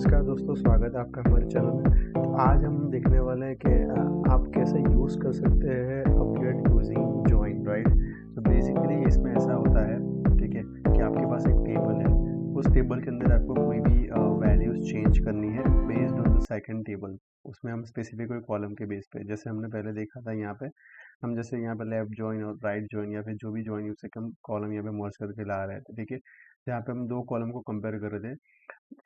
नमस्कार दोस्तों, स्वागत है आपका हमारे चैनल में। तो आज हम देखने वाले हैं कि आप कैसे यूज़ कर सकते हैं अपडेट यूजिंग जॉइन, राइट। तो बेसिकली इसमें ऐसा होता है, ठीक है, कि आपके पास एक टेबल है। उस टेबल के अंदर आपको कोई भी वैल्यूज़ चेंज करनी है based on the second table. उसमें हम स्पेसिफिक कोई कॉलम के बेस पे, जैसे हमने पहले देखा था यहाँ पे, हम जैसे यहाँ पे लेफ्ट जॉइन और राइट जॉइन या फिर जो भी जॉइन यूज से हम कॉलम यहाँ पे मर्ज करके ला रहे थे, ठीक है। जहाँ पे हम दो कॉलम को कंपेयर कर रहे थे,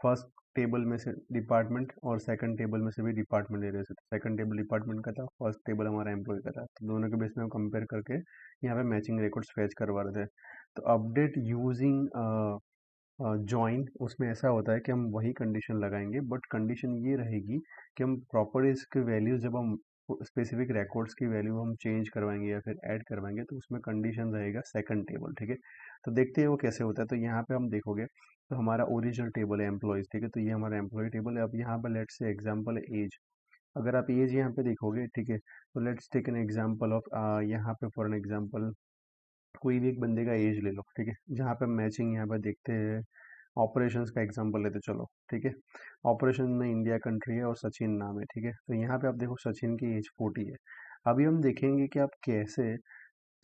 फर्स्ट टेबल में से डिपार्टमेंट और सेकंड टेबल में से भी डिपार्टमेंट ले रहे थे। सेकंड टेबल डिपार्टमेंट का था, फर्स्ट टेबल हमारा एम्प्लॉय का था। तो दोनों के बेस में हम कंपेयर करके यहाँ पे मैचिंग रिकॉर्ड्स फैच करवा रहे थे। तो अपडेट यूजिंग जॉइन, उसमें ऐसा होता है कि हम वही कंडीशन लगाएंगे, बट कंडीशन ये रहेगी कि हम प्रॉपर इसके वैल्यू, जब हम स्पेसिफिक रिकॉर्ड्स की वैल्यू हम चेंज करवाएंगे या फिर ऐड करवाएंगे, तो उसमें कंडीशन रहेगा सेकंड टेबल, ठीक है। तो देखते हैं वो कैसे होता है। तो यहाँ पे हम देखोगे तो हमारा ओरिजिनल टेबल है एम्प्लॉयज़, ठीक है। तो ये हमारा एम्प्लॉय टेबल है। अब यहाँ पर लेट्स से एग्जांपल है एज। अगर आप एज यहाँ पे देखोगे, ठीक है, तो let's take an example of यहाँ पे फॉर एन एग्जांपल कोई भी एक बंदे का एज ले लो, ठीक है। जहाँ पे मैचिंग यहाँ पे देखते हैं, ऑपरेशंस का एग्जांपल लेते चलो, ठीक है। ऑपरेशन में इंडिया कंट्री है और सचिन नाम है, ठीक है। तो यहाँ पे आप देखो सचिन की एज 40 है। अभी हम देखेंगे कि आप कैसे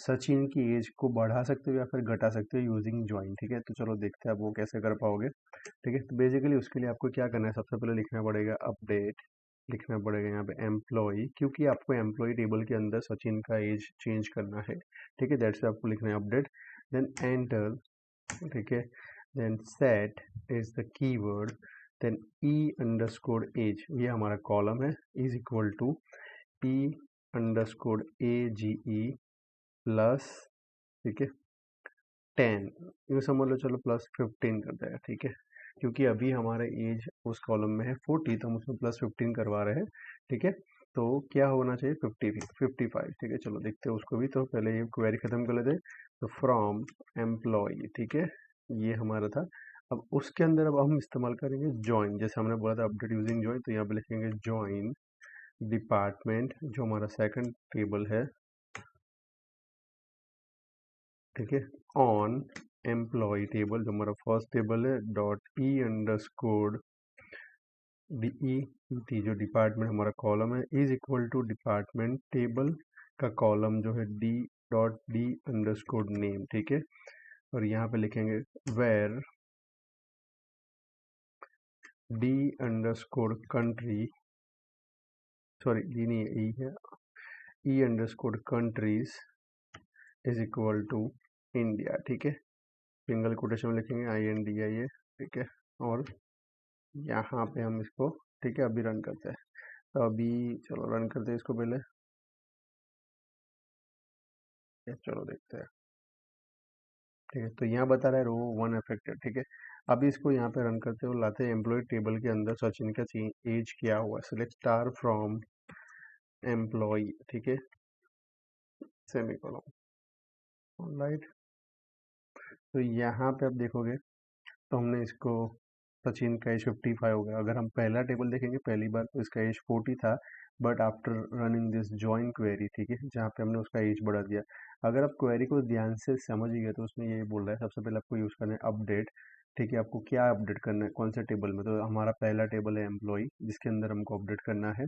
सचिन की एज को बढ़ा सकते हो या फिर घटा सकते हो यूजिंग ज्वाइन, ठीक है। तो चलो देखते हैं आप वो कैसे कर पाओगे, ठीक है। तो बेसिकली उसके लिए आपको क्या करना है, सबसे पहले लिखना पड़ेगा अपडेट, लिखना पड़ेगा यहाँ पे एम्प्लॉय, क्योंकि आपको एम्प्लॉय टेबल के अंदर सचिन का एज चेंज करना है, ठीक है। दैट्स आपको लिखना है अपडेट, देन एंटर, ठीक है, then set is the keyword, then e underscore age, ये हमारा कॉलम है, is equal to e underscore a g e plus, ठीक है, 10, यूँ समझ लो, चलो प्लस 15 कर देगा, ठीक है। क्योंकि अभी हमारा एज उस कॉलम में है 40, तो हम उसमें प्लस 15 करवा रहे हैं, ठीक है। तो क्या होना चाहिए 55, ठीक है। चलो देखते हैं उसको भी। तो पहले ये क्वेरी खत्म कर लेते हैं। तो फ्रॉम एम्प्लॉय, ठीक है, ये हमारा था। अब उसके अंदर अब हम इस्तेमाल करेंगे ज्वाइन, जैसे हमने बोला था अपडेट यूजिंग ज्वाइन। तो यहाँ पे लिखेंगे ज्वाइन डिपार्टमेंट, जो हमारा सेकंड टेबल है, ठीक है, ऑन एम्प्लॉय टेबल, जो हमारा फर्स्ट टेबल है, dot e underscore d t, जो डिपार्टमेंट हमारा कॉलम है, is equal to department table का कॉलम जो है d dot d underscore name, ठीक है। और यहाँ पे लिखेंगे where d underscore country, sorry d नहीं है, ई है, e underscore countries is equal to India, ठीक है। सिंगल कोटेशन में लिखेंगे INDIA, ठीक है। और यहाँ पे हम इसको, ठीक है, अभी रन करते हैं। तो अभी चलो रन करते हैं इसको पहले, चलो देखते हैं, ठीक है। तो यहाँ बता रहा है रो 1 अफेक्टेड, ठीक है। अभी इसको यहाँ पे रन करते हो, लाते हैं एम्प्लॉय टेबल के अंदर सचिन का एज क्या हुआ, सिलेक्ट स्टार फ्रॉम एम्प्लॉय, ठीक है, सेमीकोलन, राइट। तो यहाँ पे आप देखोगे तो हमने इसको, सचिन का एज 55 हो गया। अगर हम पहला टेबल देखेंगे पहली बार, तो इसका एज 40 था, but after running this join query, ठीक है, जहाँ पे हमने उसका एज बढ़ा दिया। अगर आप क्वेरी को ध्यान से समझिए तो उसमें ये बोल रहा है सबसे पहले आपको यूज़ करना है अपडेट, ठीक है। आपको क्या अपडेट करना है, कौन से टेबल में। तो हमारा पहला टेबल है एम्प्लॉय, जिसके अंदर हमको अपडेट करना है।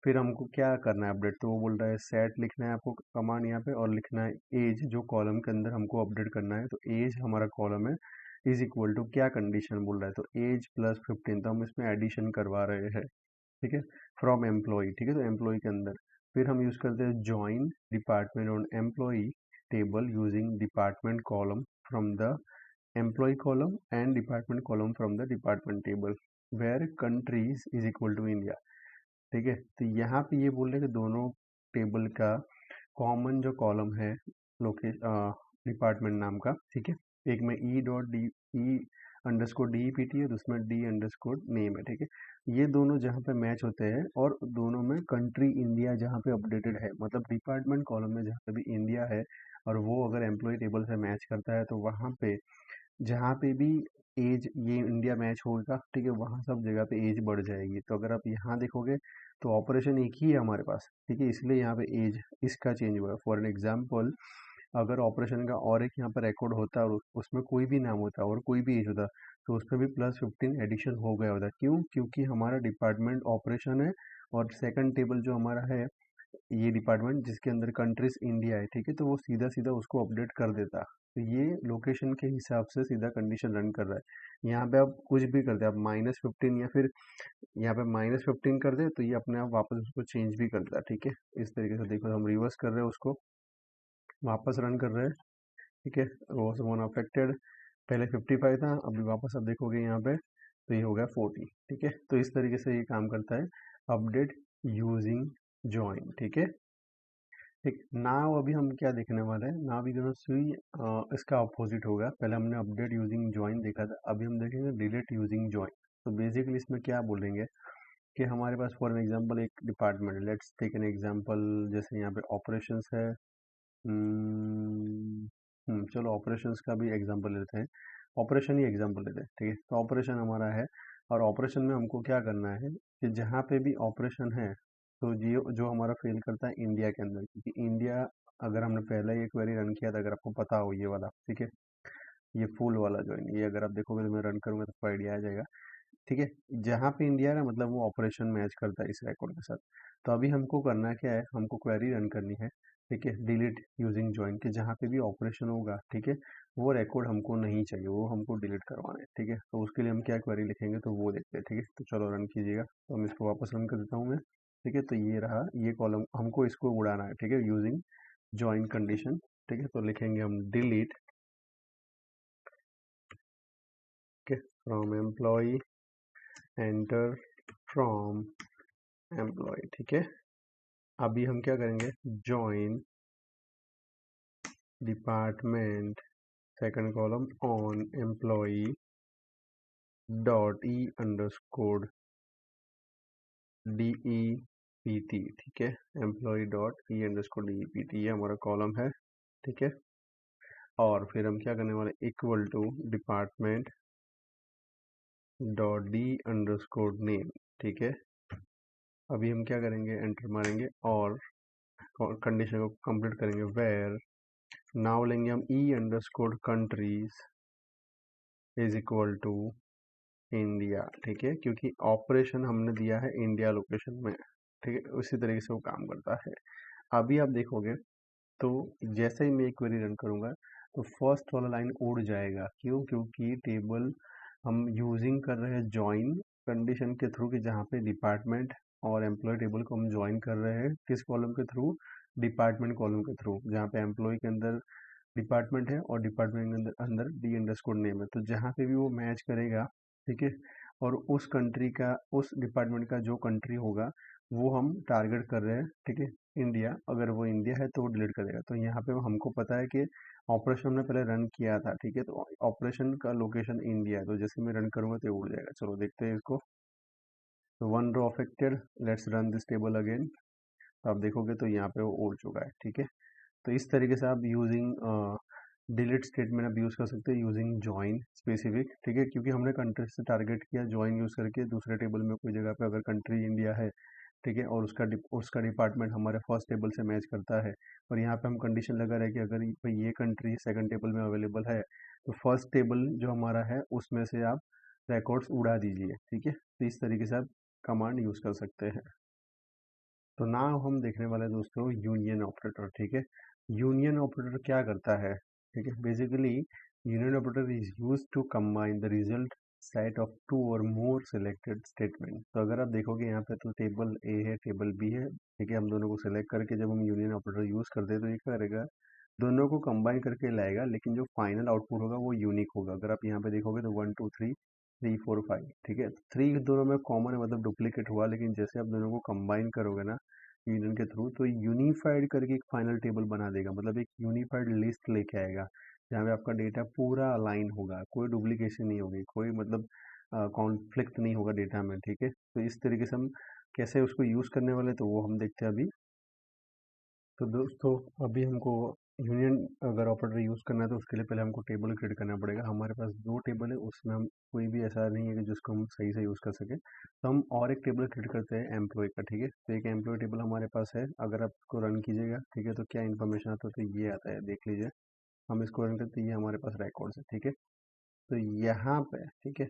फिर हमको क्या करना है अपडेट, तो वो बोल रहा है सेट लिखना है आपको कमांड यहाँ पे, और लिखना है एज, जो कॉलम के अंदर हमको अपडेट करना है। तो एज हमारा कॉलम है, इज इक्वल टू क्या कंडीशन बोल रहा है, तो एज प्लस 15, तो हम इसमें एडिशन करवा रहे हैं, ठीक है, फ्रॉम एम्प्लॉय, ठीक है। तो एम्प्लॉय के अंदर फिर हम यूज़ करते हैं join department on employ table using department column from the employ column and department column from the department table where countries is equal to India, ठीक है। तो यहाँ पे ये बोल रहे हैं कि दोनों टेबल का कॉमन जो कॉलम है लोके डिपार्टमेंट नाम का, ठीक है, एक में E dot D E underscore D P T है, दूसरे डी अंडरस्कोर नेम है, ठीक है। ये दोनों जहाँ पे मैच होते हैं, और दोनों में कंट्री इंडिया जहाँ पे अपडेटेड है, मतलब डिपार्टमेंट कॉलम में जहाँ पे भी इंडिया है, और वो अगर एम्प्लॉय टेबल से मैच करता है, तो वहाँ पे जहाँ पे भी एज ये इंडिया मैच होगा, ठीक है, वहाँ सब जगह पे एज बढ़ जाएगी। तो अगर आप यहाँ देखोगे तो ऑपरेशन एक ही है हमारे पास, ठीक है, इसलिए यहाँ पे एज इसका चेंज हुआ है। फॉर एन एग्जाम्पल, अगर ऑपरेशन का और एक यहाँ पर रिकॉर्ड होता और उसमें कोई भी नाम होता और कोई भी एज होता, तो उसमें भी +15 एडिशन हो गया होता है। क्यों? क्योंकि हमारा डिपार्टमेंट ऑपरेशन है और सेकंड टेबल जो हमारा है ये डिपार्टमेंट जिसके अंदर कंट्रीज इंडिया है, ठीक है, तो वो सीधा सीधा उसको अपडेट कर देता। तो ये लोकेशन के हिसाब से सीधा कंडीशन रन कर रहा है। यहाँ पे आप कुछ भी कर दे, आप -15 या फिर यहाँ पे -15 कर दे तो ये अपने आप वापस उसको चेंज भी कर देता, ठीक है। इस तरीके से देखो हम रिवर्स कर रहे हैं, उसको वापस रन कर रहे हैं, ठीक है। रोज वन अफेक्टेड, पहले 55 था, अभी वापस आप देखोगे यहाँ पे तो ये हो गया 40, ठीक है। तो इस तरीके से ये काम करता है अपडेट यूजिंग ज्वाइन, ठीक है। ठीक, नाउ अभी हम क्या देखने वाले हैं, नाउ वी गोना सी इसका अपोजिट होगा। पहले हमने अपडेट यूजिंग ज्वाइन देखा था, अभी हम देखेंगे डिलीट यूजिंग ज्वाइन। तो बेसिकली इसमें क्या बोलेंगे कि हमारे पास फॉर एग्जांपल एक department, let's take an example, जैसे यहाँ पे ऑपरेशंस है। चलो ऑपरेशंस का भी एग्जांपल लेते हैं, ऑपरेशन ही एग्जांपल लेते हैं, ठीक है। तो ऑपरेशन हमारा है और ऑपरेशन में हमको क्या करना है कि जहाँ पे भी ऑपरेशन है तो जो जो हमारा फेल करता है इंडिया के अंदर, क्योंकि इंडिया अगर हमने पहले ही एक क्वेरी रन किया था, अगर आपको पता हो ये वाला, ठीक है, ये फुल वाला जो है ये अगर आप देखोगे तो मैं रन करूँगा तो आपको आइडिया आ जाएगा, ठीक है। जहाँ पे इंडिया है ना, मतलब वो ऑपरेशन मैच करता है इस रिकॉर्ड के साथ। तो अभी हमको करना क्या है, हमको क्वेरी रन करनी है, ठीक है, डिलीट यूजिंग ज्वाइन के जहाँ पे भी ऑपरेशन होगा, ठीक है, वो रिकॉर्ड हमको नहीं चाहिए, वो हमको डिलीट करवाना है, ठीक है। तो उसके लिए हम क्या क्वेरी लिखेंगे तो वो देखते हैं, ठीक है। तो चलो रन कीजिएगा, तो हम इसको वापस रन कर देता हूँ मैं, ठीक है। तो ये रहा, ये कॉलम हमको इसको उड़ाना है, ठीक है, यूजिंग ज्वाइन कंडीशन, ठीक है। तो लिखेंगे हम डिलीट, ठीक है, from employ, enter from employ, ठीक है। अभी हम क्या करेंगे, join department, second column on employ dot e underscore D E P T, ठीक है, employ dot e underscore D E P T, ये हमारा कॉलम है, ठीक है। और फिर हम क्या करने वाले, equal to department dot d underscore name, ठीक है। अभी हम क्या करेंगे, एंटर मारेंगे और कंडीशन को कंप्लीट करेंगे, वेयर नाउ लेंगे हम e underscore countries is equal to India, ठीक है, क्योंकि ऑपरेशन हमने दिया है इंडिया लोकेशन में, ठीक है। उसी तरीके से वो काम करता है। अभी आप देखोगे तो जैसे ही मैं एक क्वेरी रन करूंगा तो फर्स्ट वाला लाइन उड़ जाएगा। क्यों? क्योंकि टेबल हम यूजिंग कर रहे हैं ज्वाइन कंडीशन के थ्रू, कि जहाँ पे डिपार्टमेंट और एम्प्लॉय टेबल को हम ज्वाइन कर रहे हैं किस कॉलम के थ्रू, डिपार्टमेंट कॉलम के थ्रू, जहाँ पे एम्प्लॉय के अंदर डिपार्टमेंट है और डिपार्टमेंट के अंदर अंदर डी अंडरस्कोर नेम है। तो जहाँ पे भी वो मैच करेगा, ठीक है, और उस कंट्री का, उस डिपार्टमेंट का जो कंट्री होगा वो हम टारगेट कर रहे हैं, ठीक है, इंडिया। अगर वो इंडिया है तो वो डिलीट कर देगा। तो यहाँ पे हमको पता है कि ऑपरेशन हमने पहले रन किया था, ठीक है, तो ऑपरेशन का लोकेशन इंडिया है, तो जैसे मैं रन करूंगा तो ये उड़ जाएगा। चलो देखते हैं इसको। तो one row affected, let's run this table again. तो आप देखोगे तो यहाँ पे वो उड़ चुका है, ठीक है। तो इस तरीके से आप यूजिंग डिलीट स्टेटमेंट आप यूज़ कर सकते हैं यूजिंग ज्वाइन स्पेसिफिक, ठीक है, क्योंकि हमने कंट्री से टारगेट किया ज्वाइन यूज़ करके दूसरे टेबल में कोई जगह पे अगर कंट्री इंडिया है, ठीक है, और उसका डिपार्टमेंट हमारे फर्स्ट टेबल से मैच करता है, और यहाँ पे हम कंडीशन लगा रहे कि अगर ये कंट्री सेकंड टेबल में अवेलेबल है तो फर्स्ट टेबल जो हमारा है उसमें से आप रिकॉर्ड्स उड़ा दीजिए, ठीक है। तो इस तरीके से आप कमांड यूज़ कर सकते हैं। तो ना हम देखने वाले हैं दोस्तों यूनियन ऑपरेटर, ठीक है। यूनियन ऑपरेटर क्या करता है, ठीक है, basically union operator is use to combine the result set of two और मोर सिलेक्टेड स्टेटमेंट। तो अगर आप देखोगे यहाँ पे तो टेबल ए है, टेबल बी है, ठीक है, हम दोनों को सिलेक्ट करके जब हम यूनियन ऑपरेटर यूज करते हैं तो ये क्या करेगा, दोनों को कंबाइन करके लाएगा, लेकिन जो फाइनल आउटपुट होगा वो यूनिक होगा। अगर आप यहाँ पे देखोगे तो 1 2 3 3 4 5, ठीक है, थ्री दोनों में कॉमन है, मतलब डुप्लीकेट हुआ, लेकिन जैसे आप दोनों को कंबाइन करोगे ना यूनियन के थ्रू तो यूनिफाइड करके एक फाइनल टेबल बना देगा, मतलब एक यूनिफाइड लिस्ट लेके आएगा जहाँ पे आपका डेटा पूरा अलाइन होगा, कोई डुप्लीकेशन नहीं होगी, कोई मतलब कॉन्फ्लिक्ट नहीं होगा डेटा में, ठीक है। तो इस तरीके से हम कैसे उसको यूज़ करने वाले तो वो हम देखते हैं अभी। तो दोस्तों अभी हमको यूनियन अगर ऑपरेटर यूज़ करना है तो उसके लिए पहले हमको टेबल क्रिएट करना पड़ेगा। हमारे पास दो टेबल है, उसमें हम कोई भी ऐसा नहीं है कि जिसको हम सही से यूज़ कर सके, तो हम और एक टेबल क्रिएट करते हैं एम्प्लॉय का, ठीक है। तो एक एम्प्लॉय टेबल हमारे पास है, अगर आप इसको रन कीजिएगा, ठीक है, तो क्या इन्फॉर्मेशन आता है तो ये आता है, देख लीजिए। हम इसको रन करते हैं, ये हमारे पास रिकॉर्ड्स है, ठीक है। तो यहाँ पे ठीक है,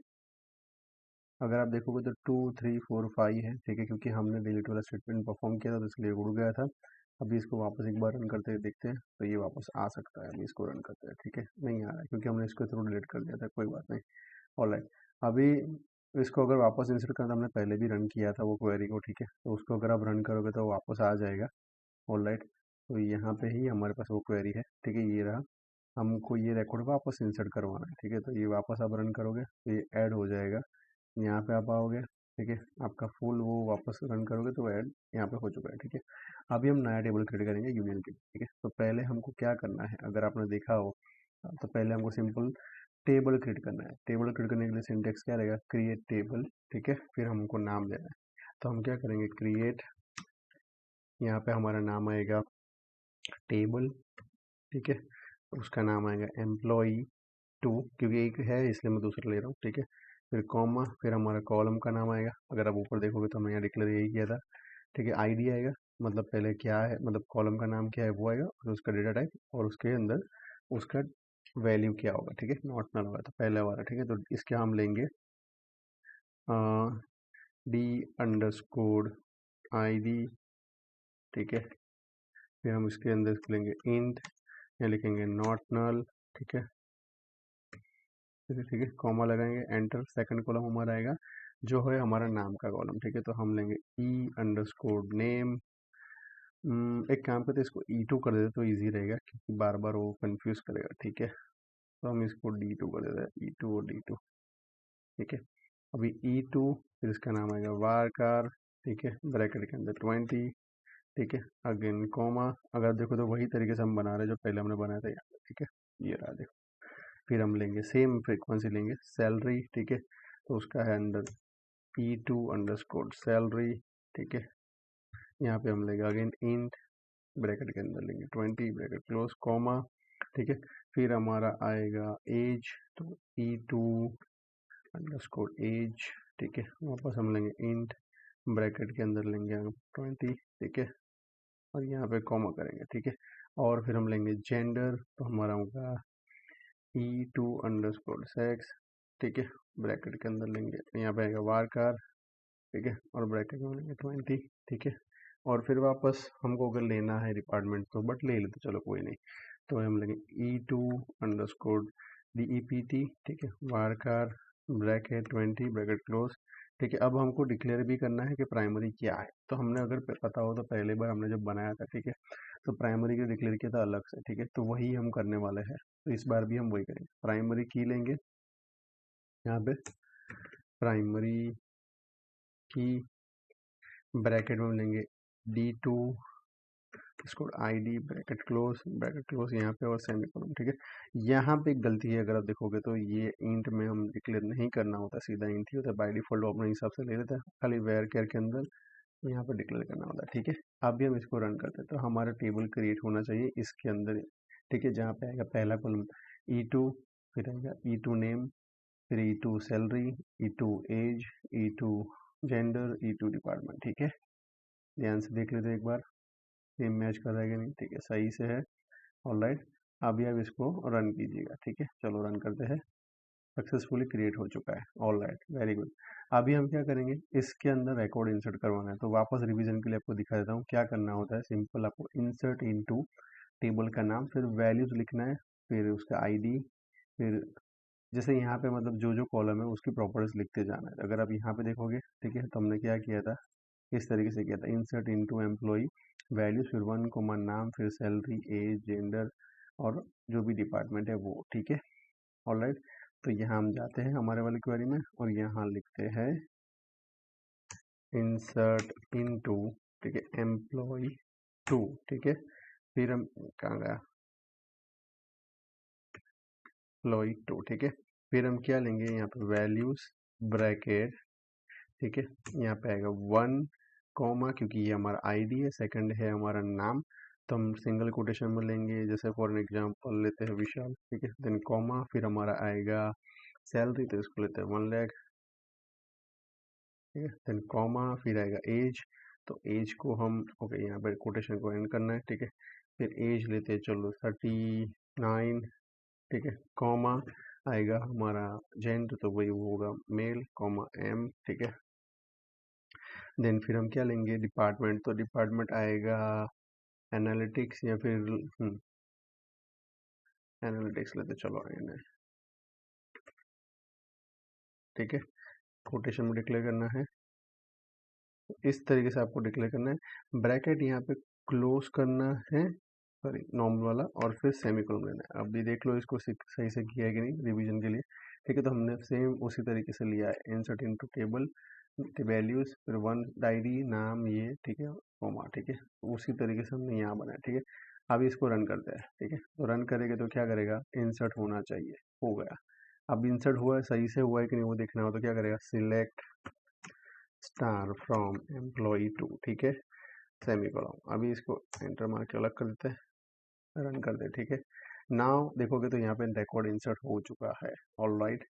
अगर आप देखोगे तो 2 3 4 5 है, ठीक है, क्योंकि हमने डिलीट वाला स्टेटमेंट परफॉर्म किया था तो इसलिए उड़ गया था। अभी इसको वापस एक बार रन करते हुए देखते हैं तो ये वापस आ सकता है। अभी इसको रन करते हैं, ठीक है, नहीं आ रहा है क्योंकि हमने इसको थ्रू डिलीट कर दिया था, कोई बात नहीं। ऑलराइट, अभी इसको अगर वापस इंसर्ट करना, हमने पहले भी रन किया था वो क्वेरी को, ठीक है, तो उसको अगर आप रन करोगे तो वापस आ जाएगा। ऑलराइट, तो यहाँ पे ही हमारे पास वो क्वेरी है, ठीक है, ये रहा। हमको ये रिकॉर्ड वापस इंसर्ट करवाना है, ठीक है, तो ये वापस आप रन करोगे तो ये ऐड हो जाएगा। यहाँ पे आप आओगे, ठीक है, आपका फुल वो वापस रन करोगे तो ऐड यहाँ पे हो चुका है, ठीक है। अभी हम नया टेबल क्रिएट करेंगे यूनियन के लिए, ठीक है। तो पहले हमको क्या करना है, अगर आपने देखा हो तो पहले हमको सिंपल टेबल क्रिएट करना है। टेबल क्रिएट करने के लिए सिंटेक्स क्या रहेगा, क्रिएट टेबल, ठीक है, फिर हमको नाम देना है। तो हम क्या करेंगे, क्रिएट, यहाँ पे हमारा नाम आएगा टेबल, ठीक है, तो उसका नाम आएगा एम्प्लॉई 2, क्योंकि एक है इसलिए मैं दूसरा ले रहा हूँ, ठीक है। फिर कॉमा, फिर हमारा कॉलम का नाम आएगा। अगर आप ऊपर देखोगे तो हमने यहाँ डिक्लेयर यही किया था, ठीक है। आईडी आएगा, मतलब पहले क्या है, मतलब कॉलम का नाम क्या है वो आएगा, और उसका डेटा टाइप, और उसके अंदर उसका वैल्यू क्या होगा, ठीक है, नॉट नल होगा, तो पहले वाला, ठीक है। तो इसके हम लेंगे डी अंडरस्कोर आई डी, ठीक है। फिर हम इसके अंदर लेंगे इंट, यहाँ लिखेंगे नॉट नल, ठीक है, ठीक है, कॉमा लगाएंगे, एंटर। सेकंड कॉलम हमारा आएगा जो है हमारा नाम का कॉलम, ठीक है। तो हम लेंगे ई अंडरस्कोर नेम, एक काम करते हैं इसको E2 कर देते तो इजी रहेगा, क्योंकि बार बार वो कंफ्यूज करेगा, ठीक है। तो हम इसको D2 कर देते हैं, E2 और D2, ठीक है। अभी E2, फिर इसका नाम आएगा वारकार, ठीक है, ब्रैकेट के अंदर 20, ठीक है, अगेन कॉमा। अगर देखो तो वही तरीके से हम बना रहे हैं जो पहले हमने बनाया था यहाँ पे, ठीक है, ये रहा देखो। फिर हम लेंगे सेम फ्रीक्वेंसी लेंगे सैलरी, ठीक है, तो उसका है अंडर E2 अंडरस्कोर सैलरी, ठीक है। यहाँ पे हम लेंगे अगेन इंट, ब्रैकेट के अंदर लेंगे 20, ब्रैकेट क्लोज, कॉमा, ठीक है। फिर हमारा आएगा एज, तो E2 अंडरस्कोर एज, ठीक है, वापस हम लेंगे इंट, ब्रैकेट के अंदर लेंगे हम 20, ठीक है, और यहाँ पे कॉमा करेंगे, ठीक है। और फिर हम लेंगे जेंडर, तो हमारा होगा E2 अंडरस्कोर सेक्स, ठीक है, ब्रैकेट के अंदर लेंगे, यहाँ पे आएगा वारकार, ठीक है, और ब्रैकेट में लेंगे 20, ठीक है। और फिर वापस हमको अगर लेना है डिपार्टमेंट तो बट ले लेते, चलो कोई नहीं। तो हम लेंगे E2 अंडरस्कोर DEPT, ठीक है, वारकार, ब्रैकेट 20, ब्रैकेट क्लोज, ठीक है। अब हमको डिक्लेयर भी करना है कि प्राइमरी क्या है। तो हमने अगर पता हो तो पहले बार हमने जब बनाया था, ठीक है, तो प्राइमरी का डिक्लेयर किया था अलग से, ठीक है, तो वही हम करने वाले हैं। तो इस बार भी हम वही करेंगे, प्राइमरी की लेंगे, यहाँ पे प्राइमरी की, ब्रैकेट में लेंगे D2 इसको ID, ब्रैकेट क्लोज यहाँ पे, और सेमीकोलन, ठीक है। यहाँ पे एक गलती है, अगर आप देखोगे तो ये इंट में हम डिक्लेयर नहीं करना होता, सीधा इंट ही होता है, बाय डिफॉल्ट अपने हिसाब से ले लेता है, खाली वेर केयर के अंदर यहाँ पे डिक्लेयर करना होता है, ठीक है। अभी हम इसको रन करते हैं तो हमारा टेबल क्रिएट होना चाहिए इसके अंदर, ठीक है, जहाँ पे आएगा पहला कॉलम E2, फिर आएगा E2 नेम, फिर E2 salary, E2 as, E2 gender, E2 department, ठीक है। ध्यान से देख लेते एक बार, सेम मैच कर रहा है कि नहीं, ठीक है, सही से है। ऑलराइट, अभी आप इसको रन कीजिएगा, ठीक है, चलो रन करते हैं। सक्सेसफुली क्रिएट हो चुका है, ऑलराइट, वेरी गुड। अभी हम क्या करेंगे, इसके अंदर रिकॉर्ड इंसर्ट करवाना है, तो वापस रिवीजन के लिए आपको दिखा देता हूँ क्या करना होता है। सिंपल, आपको इंसर्ट इनटू टेबल का नाम, फिर वैल्यूज लिखना है, फिर उसका आईडी, फिर जैसे यहाँ पे मतलब जो जो कॉलम है उसकी प्रॉपर्टीज लिखते जाना है। अगर आप यहाँ पे देखोगे, ठीक है, तो हमने क्या किया था, इस तरीके से किया था, इंसर्ट इनटू एम्प्लॉय वैल्यूज, फिर 1 कोमा नाम, फिर सैलरी, एज, जेंडर, और जो भी डिपार्टमेंट है वो, ठीक है। ऑलराइट, तो यहाँ हम जाते हैं हमारे वाली क्वेरी में और यहाँ लिखते हैं इंसर्ट इनटू, ठीक है, एम्प्लॉय 2, ठीक है। फिर हम कहाँ गया, एम्प्लॉय 2, ठीक है। फिर हम क्या लेंगे, यहाँ पे वैल्यूज, ब्रैकेट, ठीक है, यहाँ पे आएगा 1 कॉमा, क्योंकि ये हमारा आईडी है, सेकंड है हमारा नाम, तो हम सिंगल कोटेशन में लेंगे, जैसे फॉर एग्जांपल लेते हैं विशाल, ठीक है, देन कॉमा, फिर हमारा आएगा सैलरी, तो इसको लेते हैं 1 लाख, ठीक है, देन कॉमा, फिर आएगा एज, तो एज को हम ओके, यहाँ पर कोटेशन को एंड करना है, ठीक है। फिर एज लेते हैं चलो 39, ठीक है, कॉमा, आएगा हमारा जेंडर, तो वही वो होगा मेल कॉमा एम, ठीक है। देन फिर हम क्या लेंगे, डिपार्टमेंट, तो डिपार्टमेंट आएगा एनालिटिक्स या फिर एनालिटिक्स लेते, चलो ठीक है। कोटेशन में डिक्लेयर करना है, इस तरीके से आपको डिक्लेयर करना है। ब्रैकेट यहाँ पे क्लोज करना है, सॉरी नॉर्मल वाला, और फिर सेमीकोलन लेना है। अब भी देख लो इसको सही से किया है कि नहीं रिवीजन के लिए, ठीक है। तो हमने सेम उसी तरीके से लिया है, इंसर्ट इनटू टेबल वैल्यूज, फिर वन आईडी नाम ये, ठीक है, कॉमा, ठीक है। उसी तरीके से हमने यहाँ बनाया, ठीक है। अभी इसको रन करते हैं, ठीक है। तो रन करेंगे तो क्या करेगा, इंसर्ट होना चाहिए, हो गया। अब इंसर्ट हुआ है, सही से हुआ है कि नहीं वो देखना हो तो क्या करेगा, select star from employee two, ठीक है, सेमीकोलन। अभी इसको एंटर मार के अलग कर देते हैं, रन कर दे, ठीक है। नाउ देखोगे तो यहाँ पे रिकॉर्ड इंसर्ट हो चुका है, ऑल राइट।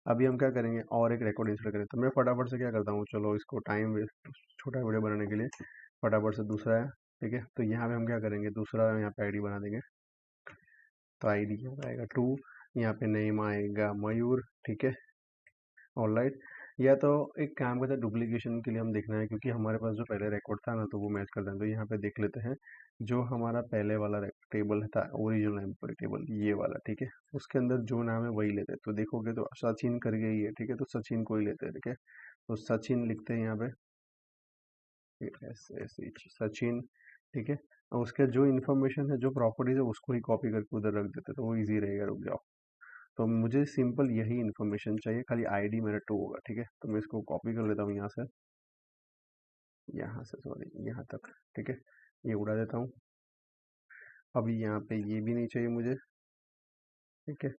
अभी हम क्या करेंगे, और एक रिकॉर्ड इंसर्ट करें, तो मैं फटाफट से क्या करता हूँ, चलो इसको टाइम वेस्ट, छोटा वीडियो बनाने के लिए फटाफट से दूसरा है, ठीक है। तो यहाँ पे हम क्या करेंगे, दूसरा यहाँ पे आईडी बना देंगे, तो आईडी क्या आएगा 2, यहाँ पे नेम आएगा मयूर, ठीक है, ऑल राइट। या तो एक काम करते हैं, डुप्लीकेशन के लिए हम देखना है, क्योंकि हमारे पास जो पहले रिकॉर्ड था ना, तो वो मैच करते हैं। तो यहाँ पे देख लेते हैं, जो हमारा पहले वाला टेबल था, ओरिजिनल एम्प्लॉय टेबल, ये वाला, ठीक है, उसके अंदर जो नाम है वही लेते हैं। तो देखोगे तो सचिन करके ही है, ठीक है, तो सचिन को ही लेते हैं, ठीक है। तो सचिन लिखते हैं यहाँ पे, एस एस एच सचिन, ठीक है। और उसके जो इन्फॉर्मेशन है, जो प्रॉपर्टीज है, उसको ही कॉपी करके उधर रख देते हैं, तो वो इजी रहेगा, रुक जाओ। तो मुझे सिंपल यही इन्फॉर्मेशन चाहिए, खाली आईडी मेरा 2 होगा, ठीक है। तो मैं इसको कॉपी कर लेता हूँ यहाँ से सॉरी यहाँ तक, ठीक है, ये उड़ा देता हूँ। अभी यहाँ पे ये भी नहीं चाहिए मुझे, ठीक है।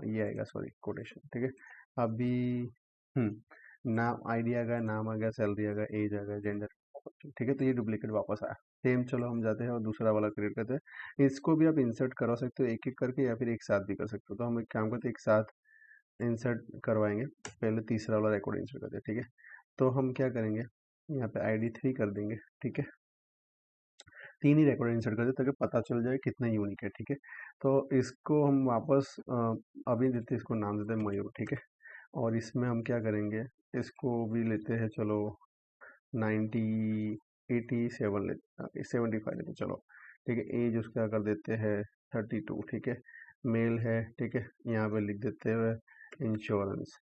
ये आएगा, सॉरी कोटेशन, ठीक है। अभी नाम आईडी आ गया, नाम आ गया, सैलरी आ गया, एज आ गया, जेंडर, ठीक है। तो ये डुप्लीकेट वापस आया, सेम। चलो हम जाते हैं और दूसरा वाला क्रिएट करते हैं। इसको भी आप इंसर्ट करवा सकते हो एक एक करके, या फिर एक साथ भी कर सकते हो। तो हम एक काम करते हैं, एक साथ इंसर्ट करवाएंगे। पहले तीसरा वाला रिकॉर्ड इंसर्ट करते हैं, ठीक है। तो हम क्या करेंगे, यहाँ पे आईडी 3 कर देंगे, ठीक है। 3 ही रिकॉर्ड इंसर्ट कर दें ताकि पता चल जाए कितना यूनिक है, ठीक है। तो इसको हम वापस अभी देते, इसको नाम देते हैं मयूर, ठीक है। और इसमें हम क्या करेंगे, इसको भी लेते हैं, चलो 90 87 लेते, 75 लेते, चलो, ठीक है। एज उसका कर देते हैं 32, ठीक है, मेल है, ठीक है। यहाँ पे लिख देते हैं इंश्योरेंस,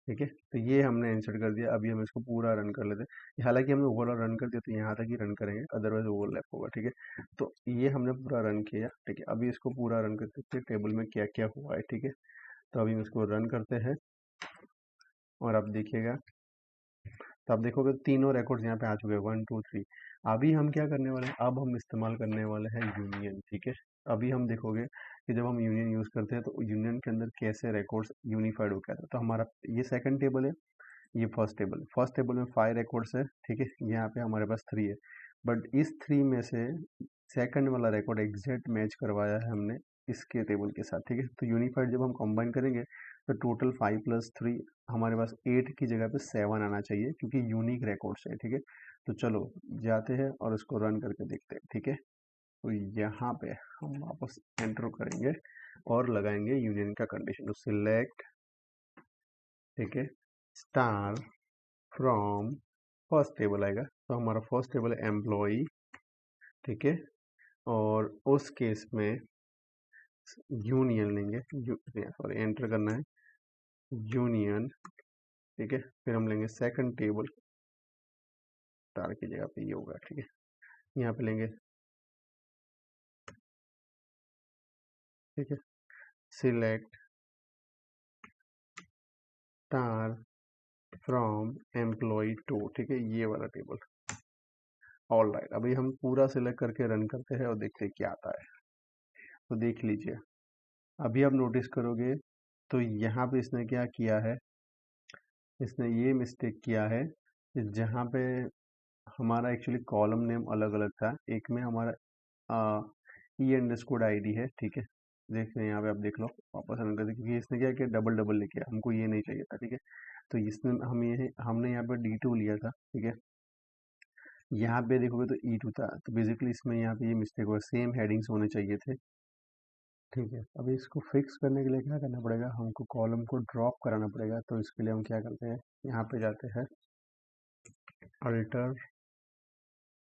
ठीक है। तो ये हमने इंसर्ट कर दिया। अभी हम इसको पूरा रन कर लेते हैं, हालांकि हमने ओवरऑल रन कर दिया, तो यहाँ तक ही रन करेंगे, अदरवाइज ओवरलैप होगा, ठीक है। तो ये हमने पूरा रन किया, ठीक है। अभी इसको पूरा रन करते हैं, टेबल में क्या क्या हुआ है, ठीक है। तो अभी हम इसको रन करते हैं, और आप देखिएगा, तो आप देखोगे तीनों रिकॉर्ड्स यहाँ पे आ चुके हैं, 1 2 3। अभी हम क्या करने वाले हैं, अब हम इस्तेमाल करने वाले हैं यूनियन, ठीक है। अभी हम देखोगे कि जब हम यूनियन यूज़ करते हैं, तो यूनियन के अंदर कैसे रिकॉर्ड्स यूनिफाइड होकर आता है। तो हमारा ये सेकंड टेबल है, ये फर्स्ट टेबल में 5 रिकॉर्ड्स है, ठीक है। यहाँ पे हमारे पास 3 है, बट इस 3 में से सेकंड वाला रिकॉर्ड एग्जैक्ट मैच करवाया है हमने इसके टेबल के साथ, ठीक है। तो यूनिफाइड जब हम कंबाइन करेंगे, तो टोटल 5 + 3 हमारे पास 8 की जगह पे 7 आना चाहिए, क्योंकि यूनिक रिकॉर्ड्स है, ठीक है। तो चलो जाते हैं और इसको रन करके देखते हैं, ठीक है। तो यहाँ पे हम वापस एंटर करेंगे और लगाएंगे यूनियन का कंडीशन, तो सिलेक्ट, ठीक है, स्टार फ्रॉम फर्स्ट टेबल आएगा, तो हमारा फर्स्ट टेबल है एम्प्लॉई, ठीक है। और उस केस में यूनियन लेंगे, सॉरी एंटर करना है, यूनियन, ठीक है। फिर हम लेंगे सेकंड टेबल, स्टार की जगह पे ये होगा, ठीक है। यहाँ पे लेंगे, ठीक है, select star from employ two, ठीक है, ये वाला टेबल, ऑल राइट। अभी हम पूरा सिलेक्ट करके रन करते हैं और देखते हैं क्या आता है। तो देख लीजिए, अभी आप नोटिस करोगे तो यहाँ पे इसने क्या किया है, इसने ये मिस्टेक किया है कि जहाँ पे हमारा एक्चुअली कॉलम नेम अलग अलग था, एक में हमारा ई_ID है, ठीक है। देख रहे हैं यहाँ पे, आप देख लो, वापस रन कर दे, क्योंकि इसने क्या किया, डबल डबल लेके आया, हमको ये नहीं चाहिए था, ठीक है। तो इसने हमने यहाँ पे D2 लिया था, ठीक है। यहाँ पे देखोगे तो E2 था, तो बेसिकली इसमें यहाँ पे ये मिस्टेक हुआ, सेम हेडिंग्स होने चाहिए थे, ठीक है, अभी इसको फिक्स करने के लिए क्या करना पड़ेगा, हमको कॉलम को ड्रॉप कराना पड़ेगा। तो इसके लिए हम क्या करते हैं, यहाँ पे जाते हैं अल्टर,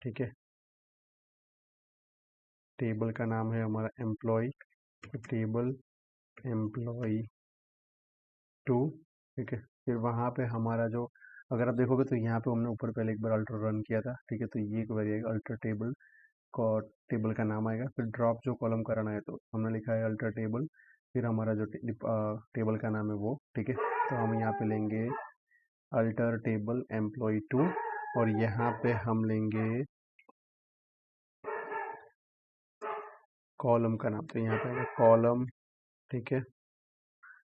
ठीक है, टेबल का नाम है हमारा एम्प्लॉय, टेबल एम्प्लॉय 2, ठीक है। फिर वहाँ पे हमारा जो, अगर आप देखोगे तो यहाँ पे हमने ऊपर पहले एक बार अल्टर रन किया था, ठीक है। तो ये एक बार आएगा अल्टर टेबल को, टेबल का नाम आएगा। फिर ड्रॉप जो कॉलम कराना है तो हमने लिखा है अल्टर टेबल, फिर हमारा जो टेबल का नाम है वो, ठीक है। तो हम यहाँ पे लेंगे अल्टर टेबल एम्प्लॉय 2, और यहाँ पे हम लेंगे कॉलम का नाम, तो यहाँ पे आएगा कॉलम, ठीक है।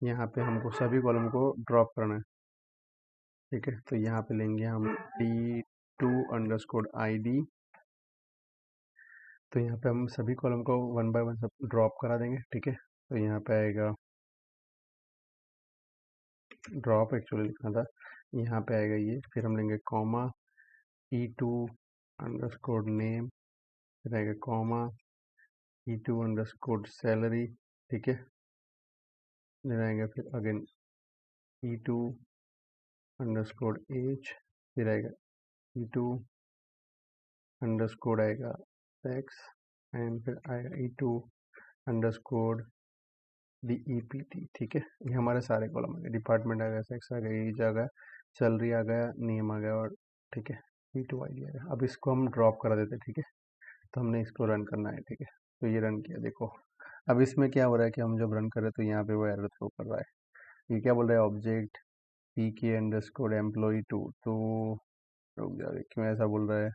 यहाँ पे हमको सभी कॉलम को ड्रॉप करना है, ठीक है। तो यहाँ पे लेंगे हम D2_ID, तो यहाँ पे हम सभी कॉलम को वन बाय वन सब ड्रॉप करा देंगे, ठीक है। तो यहाँ पे आएगा ड्रॉप, एक्चुअली लिखना था, यहाँ पे आएगा ये। फिर हम लेंगे कॉमा E2_name, फिर आएगा कॉमा E2_salary, ठीक है। फिर आएगा फिर अगेन E2_age, फिर आएगा E2_ आएगा sex, एंड फिर आएगा E2_DEPT, ठीक है। ये हमारे सारे कॉलम आ गए, डिपार्टमेंट आ गया, सेक्स आ गया, एज आ गया, सैलरी आ गया, नेम आ गया, और ठीक है E2ID आ गया। अब इसको हम ड्रॉप करा देते हैं, ठीक है। तो हमने इसको रन करना है, ठीक है। तो ये रन किया, देखो अब इसमें क्या हो रहा है कि हम जब रन कर रहे हैं तो यहाँ पे वो एरर थ्रो कर रहा है। ये क्या बोल रहा है, ऑब्जेक्ट PK_employee2, तो रुक जा, क्यों ऐसा बोल रहा है।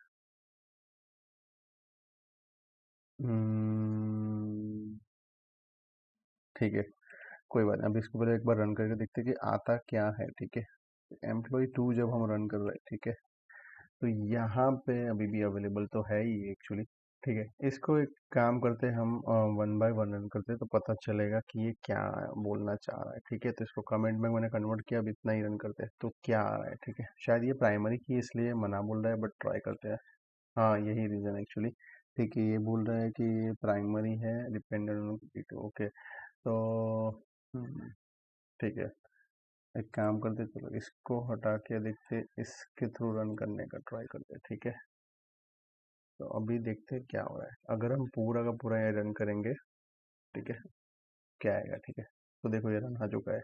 ठीक है, कोई बात नहीं। अब इसको पहले एक बार रन करके देखते हैं कि आता क्या है, ठीक है। एम्प्लॉय 2 जब हम रन कर रहे हैं, ठीक है, तो यहाँ पे अभी भी अवेलेबल तो है ही एक्चुअली, ठीक है। इसको एक काम करते हैं, हम वन बाय वन रन करते हैं तो पता चलेगा कि ये क्या बोलना चाह रहा है, ठीक है। तो इसको कमेंट में मैंने कन्वर्ट किया, अब इतना ही रन करते हैं तो क्या आ रहा है, ठीक है। शायद ये प्राइमरी की इसलिए मना बोल रहा है, बट ट्राई करते हैं। हाँ, यही रीज़न एक्चुअली, ठीक है। ये बोल रहा है कि ये प्राइमरी है, डिपेंडेंट, ओके। तो हम्म, ठीक है, एक काम करते, चलो इसको हटा के देखते, इसके थ्रू रन करने का ट्राई करते, ठीक है। तो अभी देखते हैं क्या हो रहा है। अगर हम पूरा का पूरा ये रन करेंगे, ठीक है, क्या आएगा, ठीक है। तो देखो ये रन आ चुका है।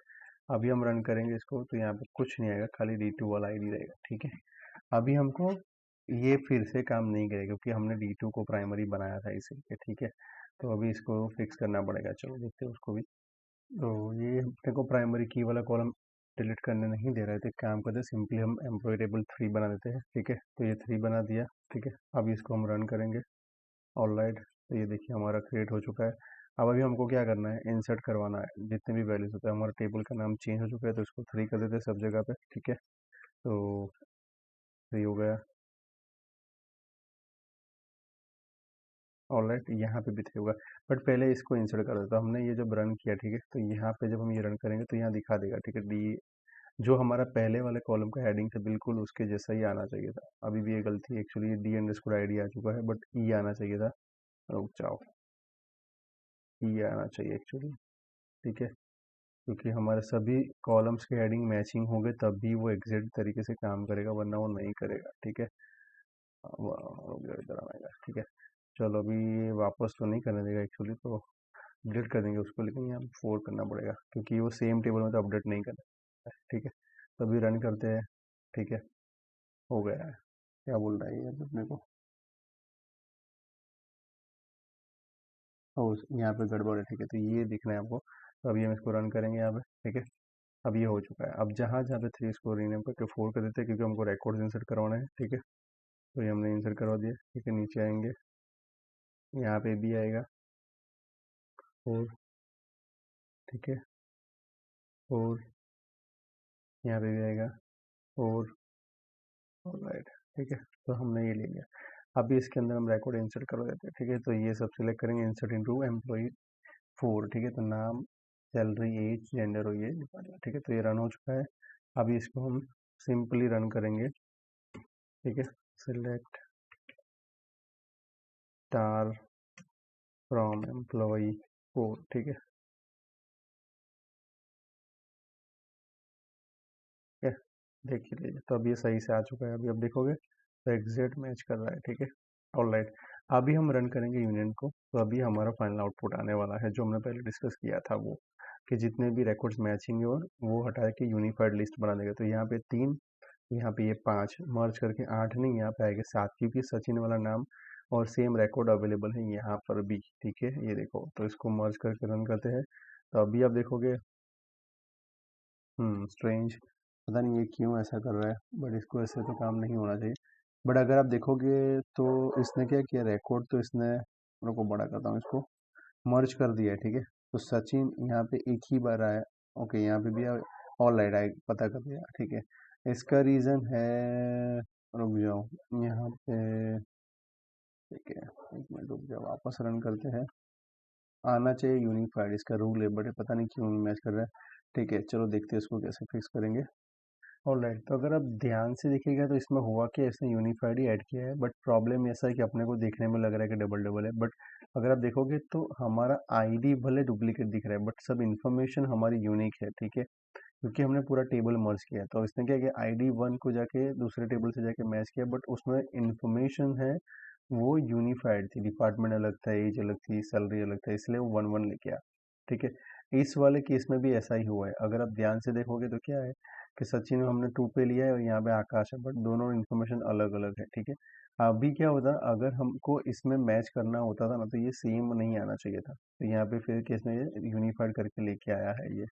अभी हम रन करेंगे इसको तो यहाँ पे कुछ नहीं आएगा, खाली D2 वाला ID रहेगा, ठीक है। अभी हमको ये फिर से काम नहीं करेगा क्योंकि हमने D2 को प्राइमरी बनाया था इसीलिए, ठीक है। तो अभी इसको फिक्स करना पड़ेगा, चलो देखते हैं उसको भी। तो ये अपने को प्राइमरी की वाला कॉलम डिलीट करने नहीं दे रहे थे, काम करते सिंपली हम एम्प्लॉय टेबल 3 बना देते हैं, ठीक है। तो ये 3 बना दिया, ठीक है। अब इसको हम रन करेंगे, ऑलराइट। तो ये देखिए हमारा क्रिएट हो चुका है। अब अभी हमको क्या करना है, इंसर्ट करवाना है जितने भी वैल्यूज होते हैं। हमारा टेबल का नाम चेंज हो चुका है तो इसको 3 कर देते हैं सब जगह पे, ठीक है। तो 3 हो गया, ऑलराइट। यहाँ पे भी 3 होगा, बट पहले इसको इंसर्ट कर देता हूँ। हमने ये जब रन किया, ठीक है, तो यहाँ पे जब हम ये रन करेंगे तो यहाँ दिखा देगा, ठीक है। डी जो हमारा पहले वाले कॉलम का हेडिंग था बिल्कुल उसके जैसा ही आना चाहिए था। अभी भी ये गलती, एक्चुअली D_ID आ चुका है, बट ई आना चाहिए था। रुक जाओ, ई आना चाहिए एक्चुअली, ठीक है। क्योंकि हमारे सभी कॉलम्स के हेडिंग मैचिंग हो गए तब भी वो एग्जैक्ट तरीके से काम करेगा, वरना वो नहीं करेगा, ठीक है। रुक जाओ, इधर आएगा, ठीक है। चलो अभी ये वापस तो नहीं करने देगा एक्चुअली, तो डिलीट कर देंगे उसको, लेकिन यहाँ 4 करना पड़ेगा क्योंकि वो सेम टेबल में तो अपडेट नहीं करना है, ठीक है। तो अभी रन करते हैं, ठीक है, हो गया है। क्या बोल रहा है ये अपने को, यहाँ पे गड़बड़ है, ठीक है। तो ये दिख रहा है आपको। तो अभी हम इसको रन करेंगे यहाँ पे, ठीक है। अब ये हो चुका है। अब जहाँ जहाँ पे 3 इसको रीनेम करके 4 कर देते हैं क्योंकि हमको रिकॉर्ड्स इंसर्ट करवाना है, ठीक है। तो ये हमने इंसर्ट करवा दिया, ठीक है। नीचे आएंगे, यहाँ पे भी आएगा 4, ठीक है, 4, यहाँ पे भी आएगा 4, राइट, ठीक है। तो हमने ये ले लिया। अभी इसके अंदर हम रिकॉर्ड इंसर्ट करवा देते हैं, ठीक है। तो ये सब सिलेक्ट करेंगे, इंसर्ट इनटू एम्प्लॉय 4, ठीक है। तो नाम, सैलरी, एज, जेंडर और ये निकालना, ठीक है। तो ये रन हो चुका है। अभी इसको हम सिंपली रन करेंगे, ठीक है। सिलेक्ट स्टार फ्रॉम एम्प्लॉय 4, ठीक है। ठीक है, देख ही लीजिए। तो अब ये सही से आ चुका है। अभी आप देखोगे तो एग्जैक्ट मैच कर रहा है, ठीक है। ऑलराइट, अभी हम रन करेंगे यूनियन को, तो अभी हमारा फाइनल आउटपुट आने वाला है जो हमने पहले डिस्कस किया था, वो कि जितने भी रिकॉर्ड्स मैचिंग है और वो हटा के यूनिफाइड लिस्ट बना देगा। तो यहाँ पे 3, यहाँ पे ये 5 मर्ज करके 8 नहीं, यहाँ पे आएगा 7, क्योंकि सचिन वाला नाम और सेम रिकॉर्ड अवेलेबल है यहाँ पर भी, ठीक है। ये देखो, तो इसको मर्ज करके रन करते हैं। तो अभी आप देखोगे, स्ट्रेंज, पता नहीं ये क्यों ऐसा कर रहा है, बट इसको ऐसे तो काम नहीं होना चाहिए। बट अगर आप देखोगे तो इसने क्या किया, रिकॉर्ड तो इसने, रुको बड़ा करता हूँ इसको, मर्ज कर दिया है, ठीक है। तो सचिन यहाँ पे एक ही बार आया, ओके, यहाँ पे भी ऑल राइट आए, पता कर दिया, ठीक है। इसका रीज़न है, रुक जाओ यहाँ पे, ठीक है, एक मिनट रुक जाओ, वापस रन करते हैं। आना चाहिए यूनिफाइड, इसका रूल है, बट पता नहीं क्यों नहीं मैच कर रहा है। ठीक है, चलो देखते हैं इसको कैसे फिक्स करेंगे। ऑलराइट, तो अगर आप ध्यान से देखिएगा तो इसमें हुआ कि इसने यूनिफाइड ही ऐड किया है, बट प्रॉब्लम ऐसा है कि अपने को देखने में लग रहा है कि डबल डबल है, बट अगर आप देखोगे तो हमारा आईडी भले डुप्लीकेट दिख रहा है, बट सब इन्फॉर्मेशन हमारी यूनिक है, ठीक है, क्योंकि हमने पूरा टेबल मर्ज किया है। तो इसने क्या किया, आईडी 1 को जाके दूसरे टेबल से जाके मैच किया, बट उसमें इन्फॉर्मेशन है वो यूनिफाइड थी, डिपार्टमेंट अलग था, एज अलग थी, सैलरी अलग था, इसलिए वो 1 1 लेके आया, ठीक है। इस वाले केस में भी ऐसा ही हुआ है। अगर आप ध्यान से देखोगे तो क्या है कि सचिन हमने 2 पे लिया है और यहाँ पे आकाश है, बट दोनों इन्फॉर्मेशन अलग अलग है, ठीक है। अभी क्या होता, अगर हमको इसमें मैच करना होता था ना, तो ये सेम नहीं आना चाहिए था, तो यहाँ पे फिर केस में ये यूनिफाइड करके लेके आया है ये।